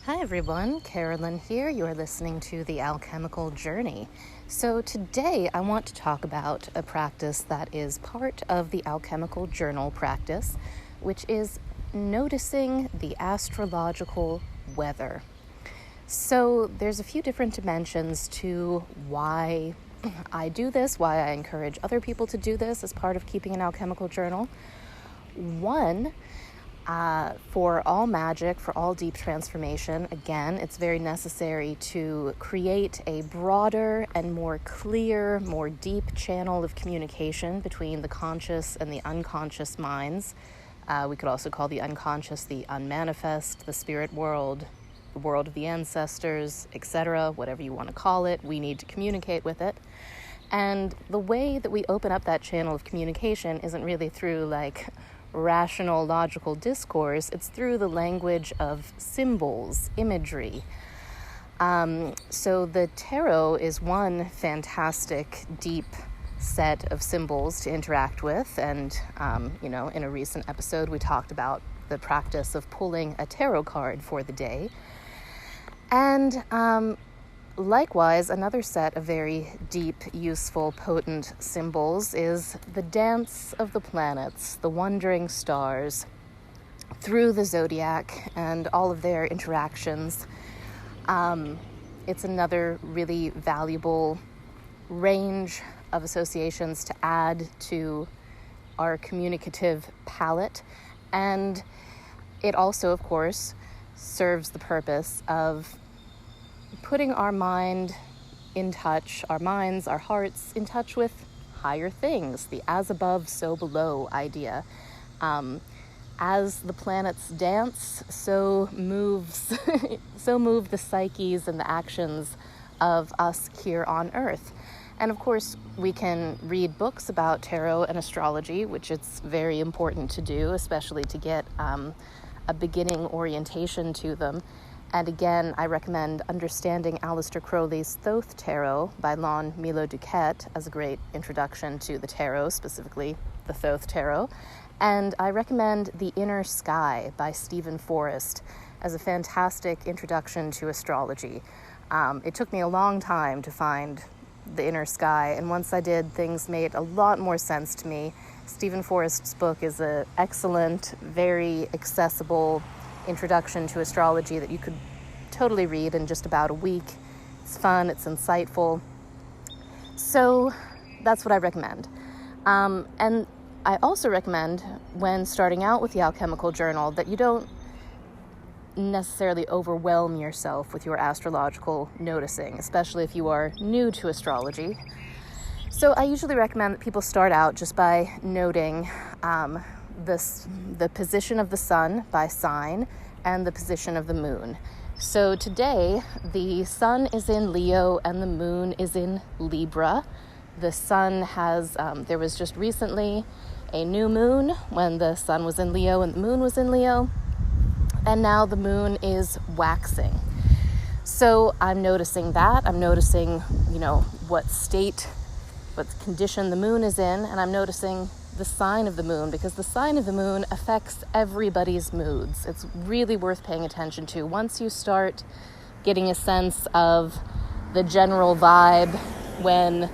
Hi everyone, Carolyn here. You are listening to the Alchemical Journey. So today I want to talk about a practice that is part of the Alchemical Journal practice, which is noticing the astrological weather. So there's a few different dimensions to why I do this, why I encourage other people to do this as part of keeping an alchemical journal. One, for all magic, for all deep transformation, again, it's very necessary to create a broader and more clear, more deep channel of communication between the conscious and the unconscious minds. We could also call the unconscious the unmanifest, the spirit world, the world of the ancestors, etc., whatever you want to call it. We need to communicate with it. And the way that we open up that channel of communication isn't really through rational, logical discourse. It's through the language of symbols, imagery. So the tarot is one fantastic, deep set of symbols to interact with. And, in a recent episode, we talked about the practice of pulling a tarot card for the day. And likewise, another set of very deep, useful, potent symbols is the dance of the planets, the wandering stars, through the zodiac and all of their interactions. It's another really valuable range of associations to add to our communicative palette. And it also, of course, serves the purpose of putting our mind in touch, our minds, our hearts in touch with higher things, the as above, so below idea. As the planets dance, so move the psyches and the actions of us here on Earth. And of course, we can read books about tarot and astrology, which it's very important to do, especially to get a beginning orientation to them. And again, I recommend understanding Aleister Crowley's Thoth Tarot by Lon Milo Duquette as a great introduction to the tarot, specifically the Thoth Tarot. And I recommend The Inner Sky by Stephen Forrest as a fantastic introduction to astrology. It took me a long time to find The Inner Sky, and once I did, things made a lot more sense to me. Stephen Forrest's book is an excellent, very accessible introduction to astrology that you could totally read in just about a week. It's fun, it's insightful. So that's what I recommend. And I also recommend, when starting out with the Alchemical Journal, that you don't necessarily overwhelm yourself with your astrological noticing, especially if you are new to astrology. So I usually recommend that people start out just by noting the position of the sun by sign and the position of the moon. So today, the sun is in Leo and the moon is in Libra. The sun has, there was just recently a new moon when the sun was in Leo and the moon was in Leo. And now the moon is waxing. So I'm noticing that. I'm noticing, what condition the moon is in, and I'm noticing the sign of the moon, because the sign of the moon affects everybody's moods. It's really worth paying attention to. Once you start getting a sense of the general vibe when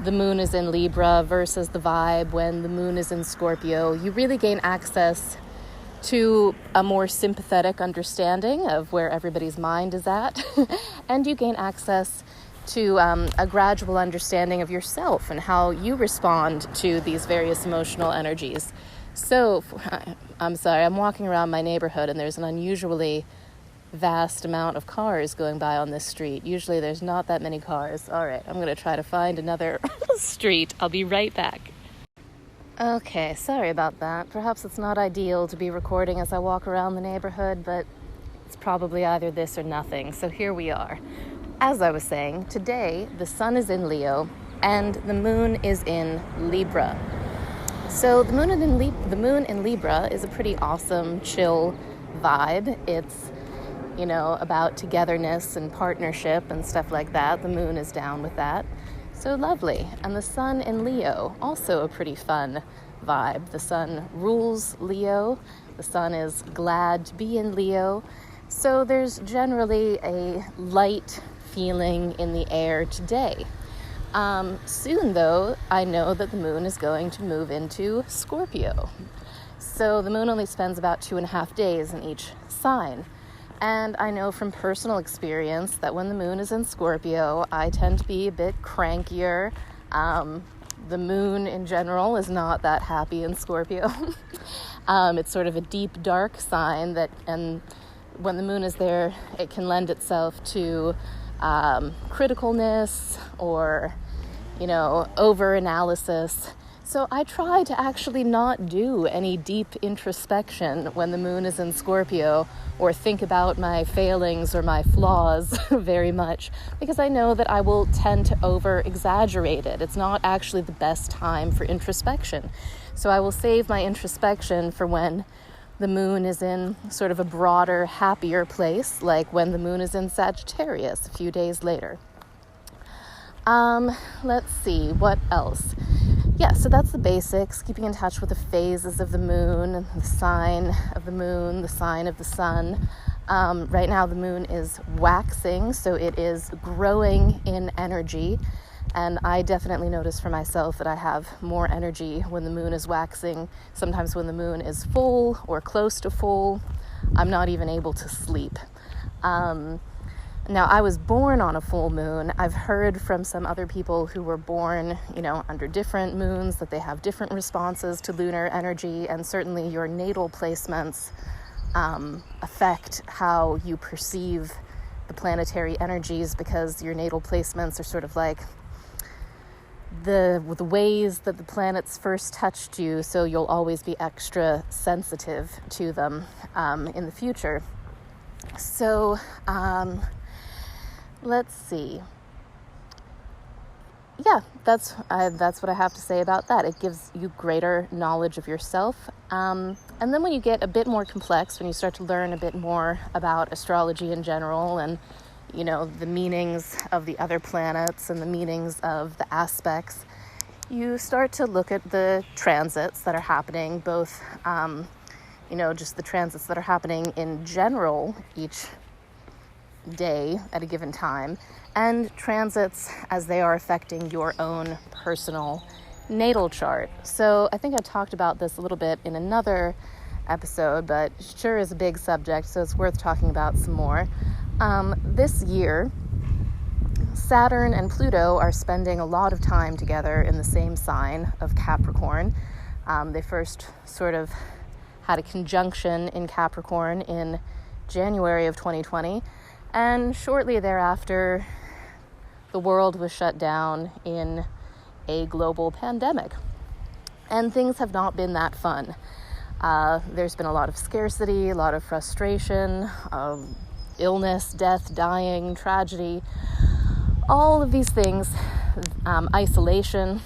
the moon is in Libra versus the vibe when the moon is in Scorpio, you really gain access to a more sympathetic understanding of where everybody's mind is at, and you gain access to a gradual understanding of yourself and how you respond to these various emotional energies. So, I'm sorry, I'm walking around my neighborhood and there's an unusually vast amount of cars going by on this street. Usually there's not that many cars. All right, I'm going to try to find another street. I'll be right back. Okay, sorry about that. Perhaps it's not ideal to be recording as I walk around the neighborhood, but it's probably either this or nothing. So here we are. As I was saying, today the sun is in Leo and the moon is in Libra. So the moon in Libra is a pretty awesome, chill vibe. It's, about togetherness and partnership and stuff like that. The moon is down with that. So lovely. And the sun in Leo, also a pretty fun vibe. The sun rules Leo. The sun is glad to be in Leo. So there's generally a light feeling in the air today. Soon, though, I know that the moon is going to move into Scorpio. So the moon only spends about 2.5 days in each sign. And I know from personal experience that when the moon is in Scorpio, I tend to be a bit crankier. The moon in general is not that happy in Scorpio. It's sort of a deep, dark sign and when the moon is there, it can lend itself to criticalness or, over-analysis. So I try to actually not do any deep introspection when the moon is in Scorpio or think about my failings or my flaws very much, because I know that I will tend to over-exaggerate it. It's not actually the best time for introspection. So I will save my introspection for when the moon is in sort of a broader, happier place, like when the moon is in Sagittarius a few days later. Let's see, what else? Yeah, so that's the basics, keeping in touch with the phases of the moon, the sign of the moon, the sign of the sun. Right now the moon is waxing, so it is growing in energy. And I definitely notice for myself that I have more energy when the moon is waxing. Sometimes when the moon is full or close to full, I'm not even able to sleep. Now, I was born on a full moon. I've heard from some other people who were born, under different moons that they have different responses to lunar energy, and certainly your natal placements affect how you perceive the planetary energies, because your natal placements are sort of like the ways that the planets first touched you, so you'll always be extra sensitive to them in the future. So, let's see. Yeah, that's what I have to say about that. It gives you greater knowledge of yourself. And then when you get a bit more complex, when you start to learn a bit more about astrology in general and the meanings of the other planets and the meanings of the aspects, you start to look at the transits that are happening, both, just the transits that are happening in general each day at a given time, and transits as they are affecting your own personal natal chart. So I think I talked about this a little bit in another episode, but sure is a big subject, so it's worth talking about some more. This year, Saturn and Pluto are spending a lot of time together in the same sign of Capricorn. They first sort of had a conjunction in Capricorn in January of 2020, and shortly thereafter, the world was shut down in a global pandemic. And things have not been that fun. There's been a lot of scarcity, a lot of frustration, illness, death, dying, tragedy, all of these things, isolation,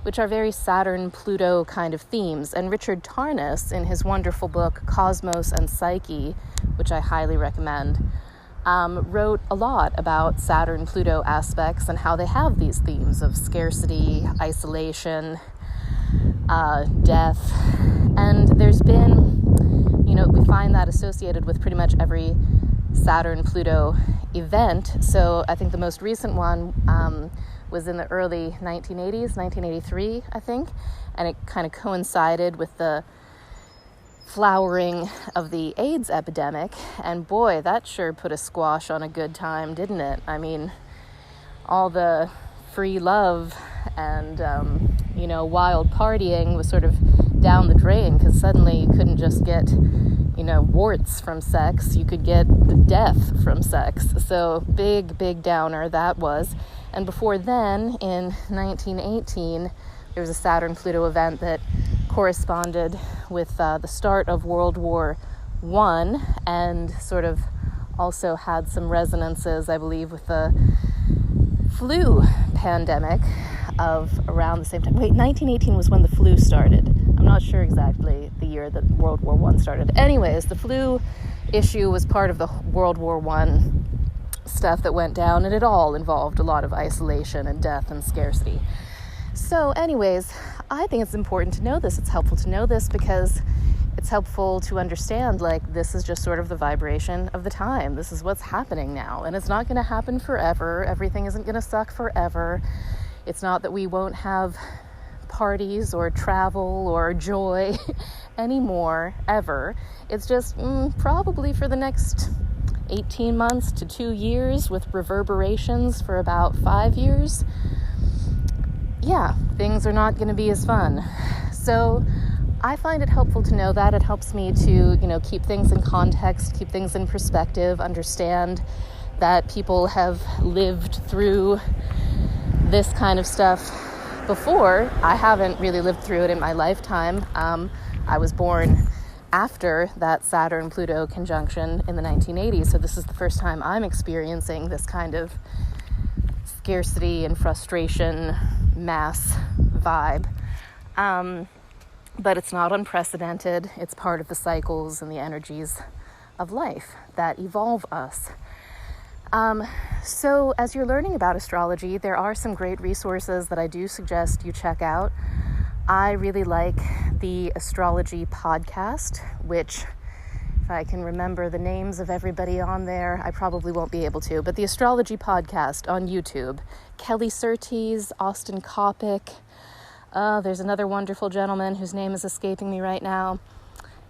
which are very Saturn-Pluto kind of themes. And Richard Tarnas, in his wonderful book, Cosmos and Psyche, which I highly recommend, wrote a lot about Saturn-Pluto aspects and how they have these themes of scarcity, isolation, death. And there's been, we find that associated with pretty much every Saturn-Pluto event. So I think the most recent one was in the early 1980s, 1983, I think. And it kind of coincided with the flowering of the AIDS epidemic. And boy, that sure put a squash on a good time, didn't it? I mean, all the free love and, wild partying was sort of down the drain, because suddenly you couldn't just get, warts from sex, you could get death from sex. So big downer that was. And before then, in 1918, there was a Saturn-Pluto event that corresponded with the start of World War I, and sort of also had some resonances, I believe, with the flu pandemic of around the same time. Wait, 1918 was when the flu started. I'm not sure exactly the year that World War I started. Anyways, the flu issue was part of the World War I stuff that went down, and it all involved a lot of isolation and death and scarcity. So anyways, I think it's important to know this. It's helpful to know this because it's helpful to understand, like, this is just sort of the vibration of the time. This is what's happening now, and it's not going to happen forever. Everything isn't going to suck forever. It's not that we won't have parties or travel or joy anymore, ever. It's just probably for the next 18 months to 2 years, with reverberations for about 5 years. Yeah, things are not going to be as fun. So I find it helpful to know that. It helps me to, keep things in context, keep things in perspective, understand that people have lived through this kind of stuff before. I haven't really lived through it in my lifetime. I was born after that Saturn-Pluto conjunction in the 1980s, so this is the first time I'm experiencing this kind of scarcity and frustration mass vibe. But it's not unprecedented. It's part of the cycles and the energies of life that evolve us. So as you're learning about astrology, there are some great resources that I do suggest you check out. I really like the Astrology podcast, which, if I can remember the names of everybody on there, I probably won't be able to, but the Astrology podcast on YouTube. Kelly Surtees, Austin Coppock. There's another wonderful gentleman whose name is escaping me right now.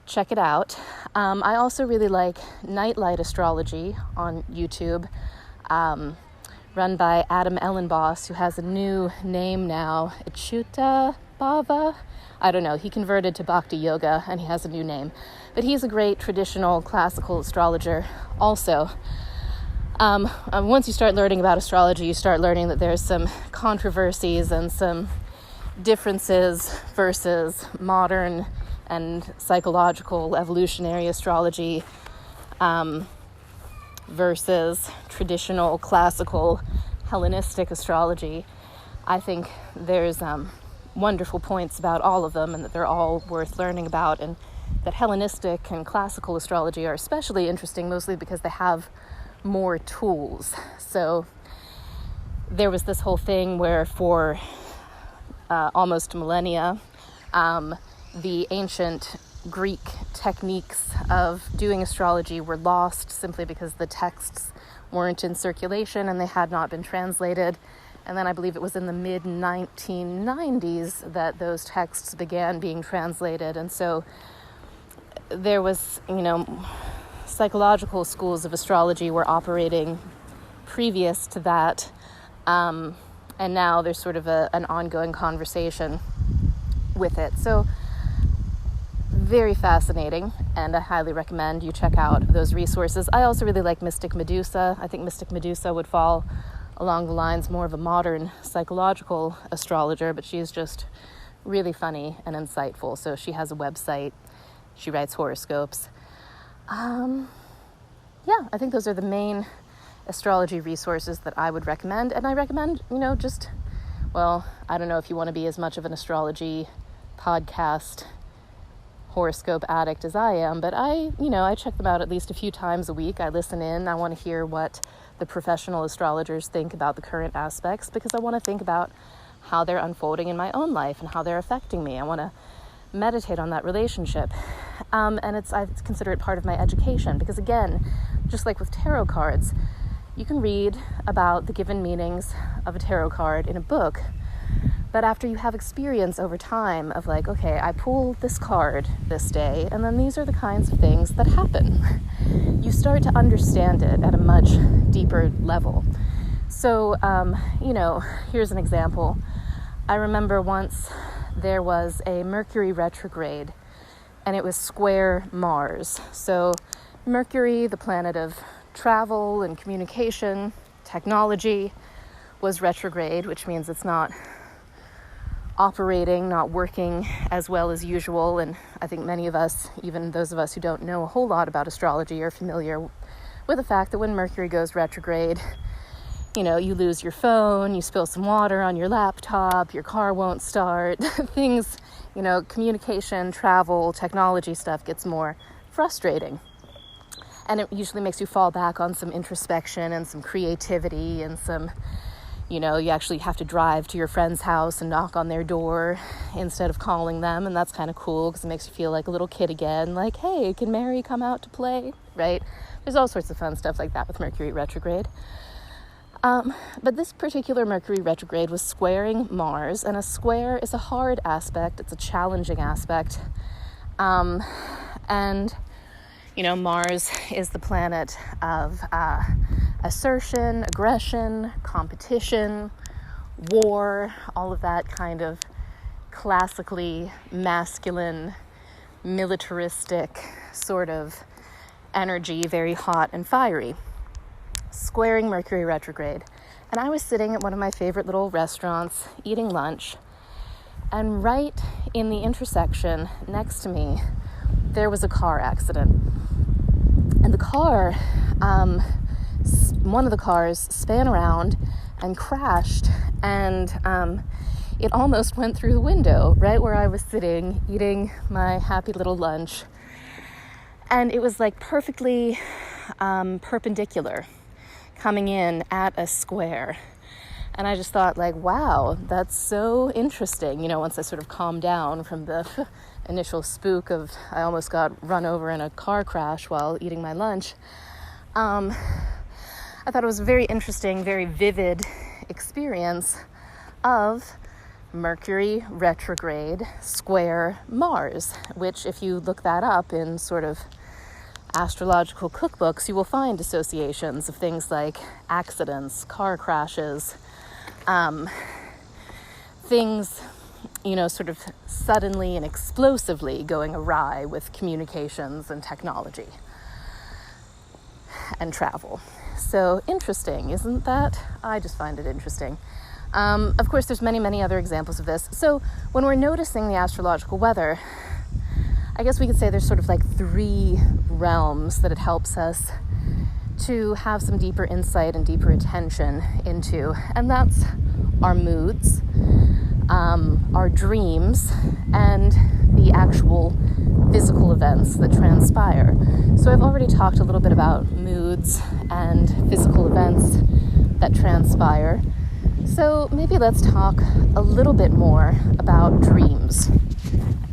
Check it out. I also really like Nightlight Astrology on YouTube, run by Adam Ellenboss, who has a new name now, Achyuta Bhava. I don't know. He converted to Bhakti Yoga and he has a new name. But he's a great traditional classical astrologer also. Once you start learning about astrology, you start learning that there's some controversies and some differences versus modern and psychological evolutionary astrology versus traditional classical Hellenistic astrology. I think there's wonderful points about all of them, and that they're all worth learning about, and that Hellenistic and classical astrology are especially interesting mostly because they have more tools. So there was this whole thing where for almost millennia, the ancient Greek techniques of doing astrology were lost simply because the texts weren't in circulation and they had not been translated. And then I believe it was in the mid-1990s that those texts began being translated. And so there was, psychological schools of astrology were operating previous to that. And now there's sort of an ongoing conversation with it. So very fascinating, and I highly recommend you check out those resources. I also really like Mystic Medusa. I think Mystic Medusa would fall along the lines more of a modern psychological astrologer, but she's just really funny and insightful. So she has a website. She writes horoscopes. I think those are the main astrology resources that I would recommend. And I recommend, I don't know if you want to be as much of an astrology podcast horoscope addict as I am, but I check them out at least a few times a week. I listen in. I want to hear what the professional astrologers think about the current aspects, because I want to think about how they're unfolding in my own life and how they're affecting me. I want to meditate on that relationship. And I consider it part of my education, because again, just like with tarot cards, you can read about the given meanings of a tarot card in a book, but after you have experience over time of like, okay, I pulled this card this day, and then these are the kinds of things that happen, you start to understand it at a much deeper level. So, here's an example. I remember once there was a Mercury retrograde, and it was square Mars. So Mercury, the planet of travel and communication, technology, was retrograde, which means it's not operating, not working as well as usual. And I think many of us, even those of us who don't know a whole lot about astrology, are familiar with the fact that when Mercury goes retrograde, you lose your phone, you spill some water on your laptop, your car won't start, things, communication, travel, technology stuff gets more frustrating. And it usually makes you fall back on some introspection and some creativity and some, You know, you actually have to drive to your friend's house and knock on their door instead of calling them, and that's kind of cool because it makes you feel like a little kid again, like, hey, can Mary come out to play, right? There's all sorts of fun stuff like that with Mercury retrograde. But this particular Mercury retrograde was squaring Mars, and a square is a hard aspect, it's a challenging aspect, and, you know, Mars is the planet of assertion, aggression, competition, war, all of that kind of classically masculine, militaristic sort of energy, very hot and fiery. Squaring Mercury retrograde. And I was sitting at one of my favorite little restaurants eating lunch, and right in the intersection next to me there was a car accident. And the car, one of the cars span around and crashed, and it almost went through the window right where I was sitting eating my happy little lunch. And it was like perfectly perpendicular, coming in at a square. And I just thought, like, wow, that's so interesting. You know, once I sort of calmed down from the initial spook of I almost got run over in a car crash while eating my lunch, I thought it was a very interesting, very vivid experience of Mercury retrograde square Mars, which, if you look that up in sort of astrological cookbooks, you will find associations of things like accidents, car crashes, things, you know, sort of suddenly and explosively going awry with communications and technology and travel. So interesting, isn't that? I just find it interesting. Of course, there's many, many other examples of this. So when we're noticing the astrological weather, I guess we could say there's sort of like three realms that it helps us to have some deeper insight and deeper attention into. And that's our moods, our dreams, and the actual physical events that transpire. So I've already talked a little bit about moods and physical events that transpire. So maybe let's talk a little bit more about dreams.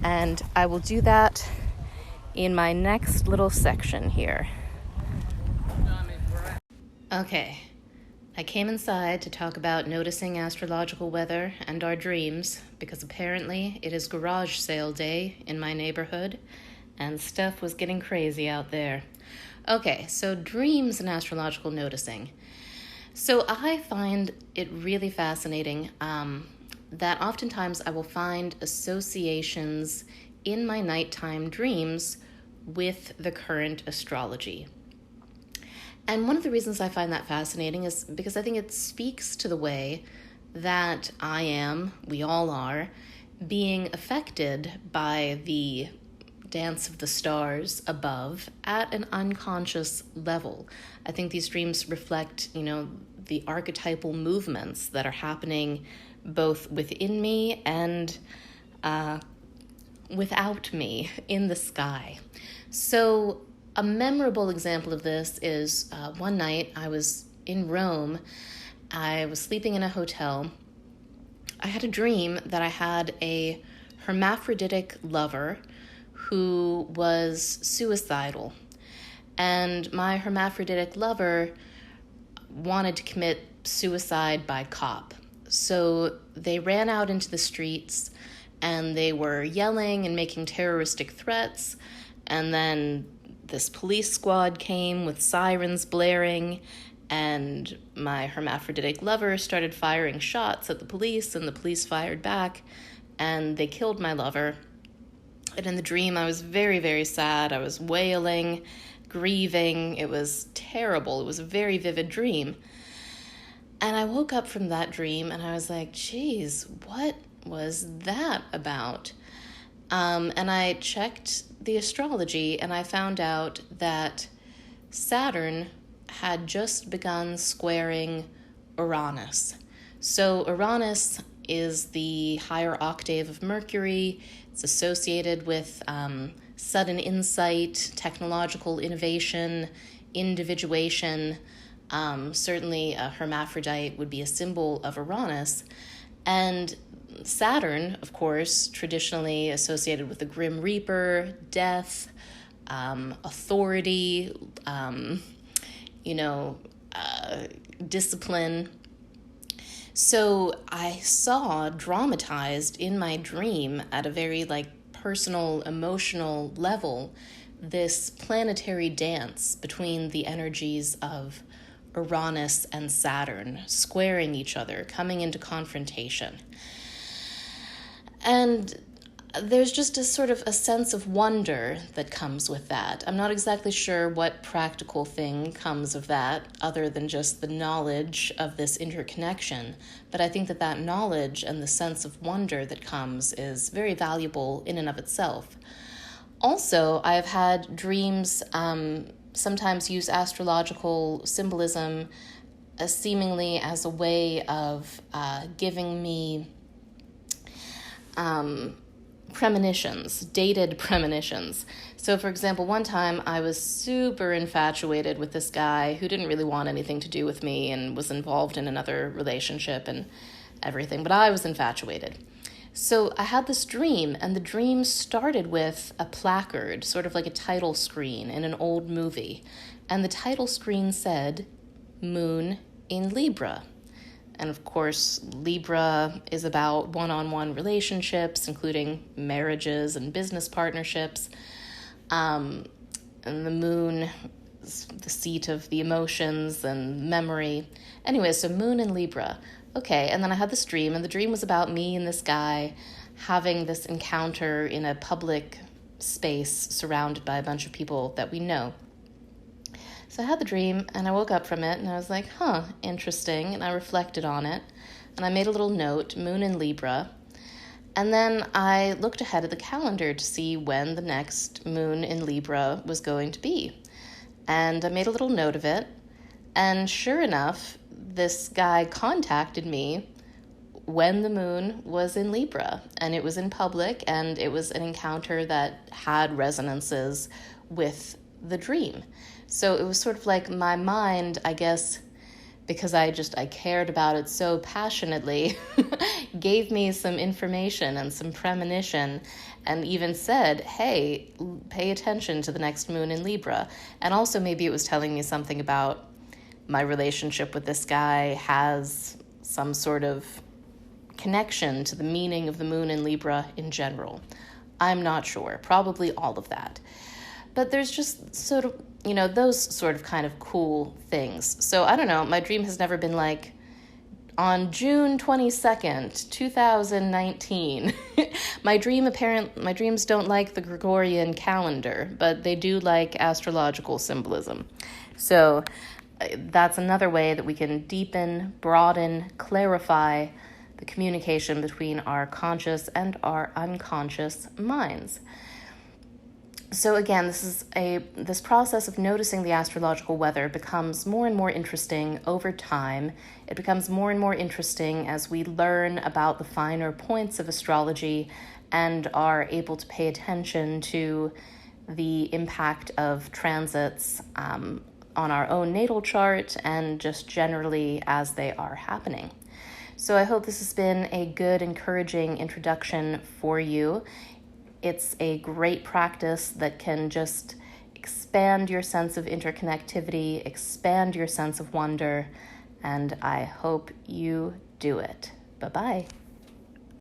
And I will do that in my next little section here. Okay, I came inside to talk about noticing astrological weather and our dreams because apparently it is garage sale day in my neighborhood and stuff was getting crazy out there. Okay, so dreams and astrological noticing. So I find it really fascinating that oftentimes I will find associations in my nighttime dreams with the current astrology. And one of the reasons I find that fascinating is because I think it speaks to the way that we all are, being affected by the dance of the stars above at an unconscious level. I think these dreams reflect, you know, the archetypal movements that are happening both within me and without me in the sky. So a memorable example of this is one night I was in Rome. I was sleeping in a hotel. I had a dream that I had a hermaphroditic lover who was suicidal. And my hermaphroditic lover wanted to commit suicide by cop. So they ran out into the streets and they were yelling and making terroristic threats. And then this police squad came with sirens blaring, and my hermaphroditic lover started firing shots at the police, and the police fired back, and they killed my lover. And in the dream, I was very, very sad. I was wailing, grieving. It was terrible. It was a very vivid dream. And I woke up from that dream, and I was like, geez, what was that about? And I checked the astrology, and I found out that Saturn had just begun squaring Uranus. So Uranus is the higher octave of Mercury. It's associated with sudden insight, technological innovation, individuation, Certainly, a hermaphrodite would be a symbol of Uranus. And Saturn, of course, traditionally associated with the Grim Reaper, death, authority, discipline. So I saw dramatized in my dream at a very personal, emotional level this planetary dance between the energies of Uranus and Saturn, squaring each other, coming into confrontation. And there's just a sort of a sense of wonder that comes with that. I'm not exactly sure what practical thing comes of that other than just the knowledge of this interconnection, but I think that knowledge and the sense of wonder that comes is very valuable in and of itself. Also, I've had dreams sometimes use astrological symbolism seemingly as a way of giving me premonitions, dated premonitions. So, for example, one time I was super infatuated with this guy who didn't really want anything to do with me and was involved in another relationship and everything, but I was infatuated. So I had this dream, and the dream started with a placard, sort of like a title screen in an old movie. And the title screen said, Moon in Libra. And of course, Libra is about one-on-one relationships, including marriages and business partnerships. And the moon is the seat of the emotions and memory. Anyway, so Moon in Libra. Okay, and then I had this dream, and the dream was about me and this guy having this encounter in a public space surrounded by a bunch of people that we know. So I had the dream, and I woke up from it, and I was like, interesting, and I reflected on it, and I made a little note, Moon in Libra, and then I looked ahead at the calendar to see when the next moon in Libra was going to be, and I made a little note of it, and sure enough, this guy contacted me when the moon was in Libra, and it was in public, and it was an encounter that had resonances with the dream. So it was sort of like my mind, I guess, because I cared about it so passionately, gave me some information and some premonition, and even said, hey, pay attention to the next moon in Libra. And also maybe it was telling me something about my relationship with this guy has some sort of connection to the meaning of the moon in Libra in general. I'm not sure. Probably all of that. But there's just sort of, those sort of kind of cool things. So I don't know. My dream has never been like, on June 22nd, 2019. My dreams don't like the Gregorian calendar, but they do like astrological symbolism. So that's another way that we can deepen, broaden, clarify the communication between our conscious and our unconscious minds. So again, this process of noticing the astrological weather becomes more and more interesting over time. It becomes more and more interesting as we learn about the finer points of astrology and are able to pay attention to the impact of transits on our own natal chart and just generally as they are happening. So I hope this has been a good, encouraging introduction for you. It's a great practice that can just expand your sense of interconnectivity, expand your sense of wonder, and I hope you do it. Bye-bye.